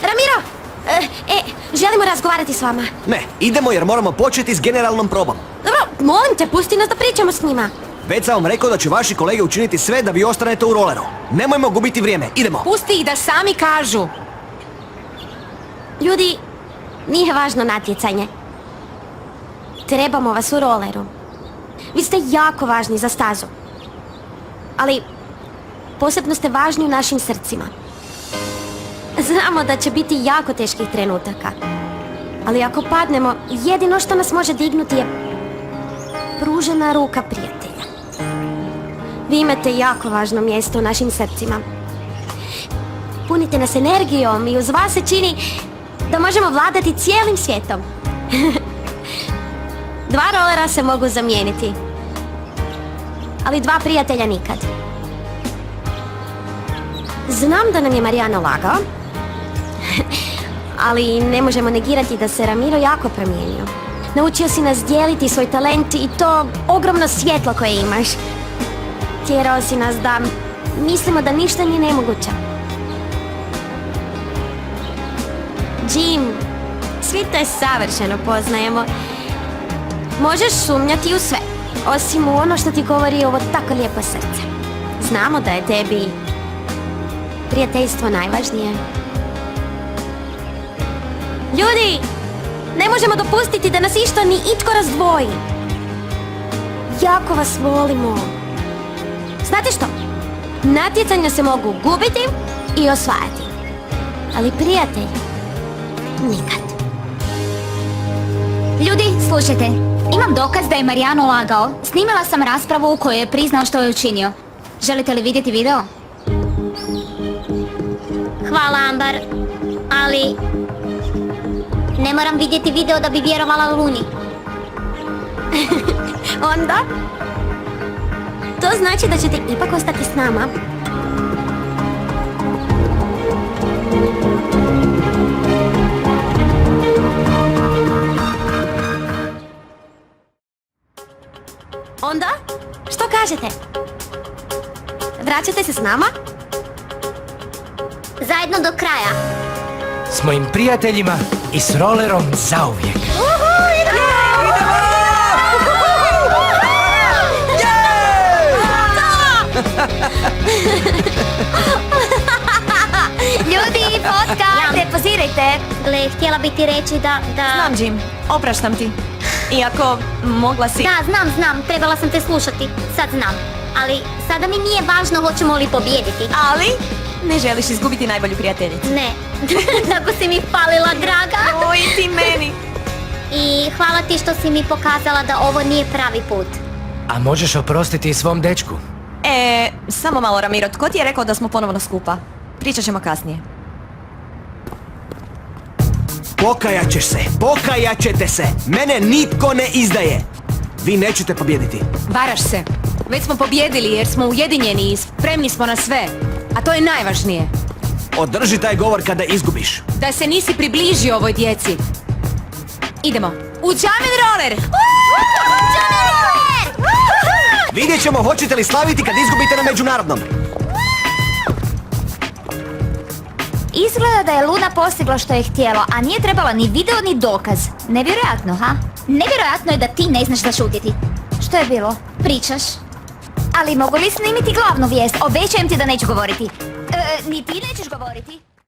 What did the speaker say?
Ramiro! Želimo razgovarati s vama. Ne, idemo jer moramo početi s generalnom probom. Dobro, molim te, pusti nas da pričamo s njima. Već sam vam rekao da će vaši kolege učiniti sve da vi ostanete u roleru. Nemojmo gubiti vrijeme, idemo. Pusti ih da sami kažu. Ljudi, nije važno natjecanje. Trebamo vas u roleru. Vi ste jako važni za stazu. Ali posebno ste važni u našim srcima. Znamo da će biti jako teških trenutaka. Ali ako padnemo, jedino što nas može dignuti je pružena ruka prijatelja. Vi imate jako važno mjesto u našim srcima. Punite nas energijom i uz vas se čini da možemo vladati cijelim svijetom. Dva rolera se mogu zamijeniti, ali dva prijatelja nikad. Znam da nam je Marijano lagao, ali ne možemo negirati da se Ramiro jako promijenio. Naučio si nas dijeliti svoj talent i to ogromno svjetlo koje imaš. Tjerao si nas da mislimo da ništa nije nemoguće. Jim, svi te savršeno poznajemo. Možeš sumnjati u sve, osim u ono što ti govori ovo tako lijepo srce. Znamo da je tebi prijateljstvo najvažnije. Ljudi, ne možemo dopustiti da nas išta ni itko razdvoji. Jako vas volimo. Znate što? Natjecanja se mogu gubiti i osvajati. Ali prijatelj, nikad. Ljudi, slušajte. Imam dokaz da je Marijano lagao. Snimila sam raspravu u kojoj je priznao što je učinio. Želite li vidjeti video? Hvala, Ambar, ali ne moram vidjeti video da bi vjerovala Luni. Onda? To znači da ćete ipak ostati s nama. Onda? Što kažete? Vraćate se s nama? Zajedno do kraja. S mojim prijateljima i s rolerom zauvijek. Ljudi, fotka! Depozirajte! Gle, htjela bi ti reći da... Znam, Jim, opraštam ti. Iako mogla si... Da, znam, trebala sam te slušati. Sad znam. Ali sada mi nije važno hoćemo li pobijediti. Ali ne želiš izgubiti najbolju prijateljicu. Ne, tako si mi falila, draga. Oj, ti meni. I hvala ti što si mi pokazala da ovo nije pravi put. A možeš oprostiti i svom dečku? Samo malo, Ramiro, tko ti je rekao da smo ponovno skupa? Pričat ćemo kasnije. Pokajat ćeš se, pokajat ćete se. Mene nitko ne izdaje. Vi nećete pobijediti. Varaš se. Već smo pobjedili jer smo ujedinjeni i spremni smo na sve. A to je najvažnije. Održi taj govor kada izgubiš. Da se nisi približio ovoj djeci. Idemo. U Džamin roller! Vidjet ćemo hoćete li slaviti kad izgubite na međunarodnom. Izgleda da je Luna postigla što je htjela, a nije trebala ni video ni dokaz. Nevjerojatno, ha? Nevjerojatno je da ti ne znaš zašutiti. Što je bilo? Pričaš? Ali mogu li snimiti glavnu vijest? Obećajem ti da neću govoriti. Ni ti nećeš govoriti.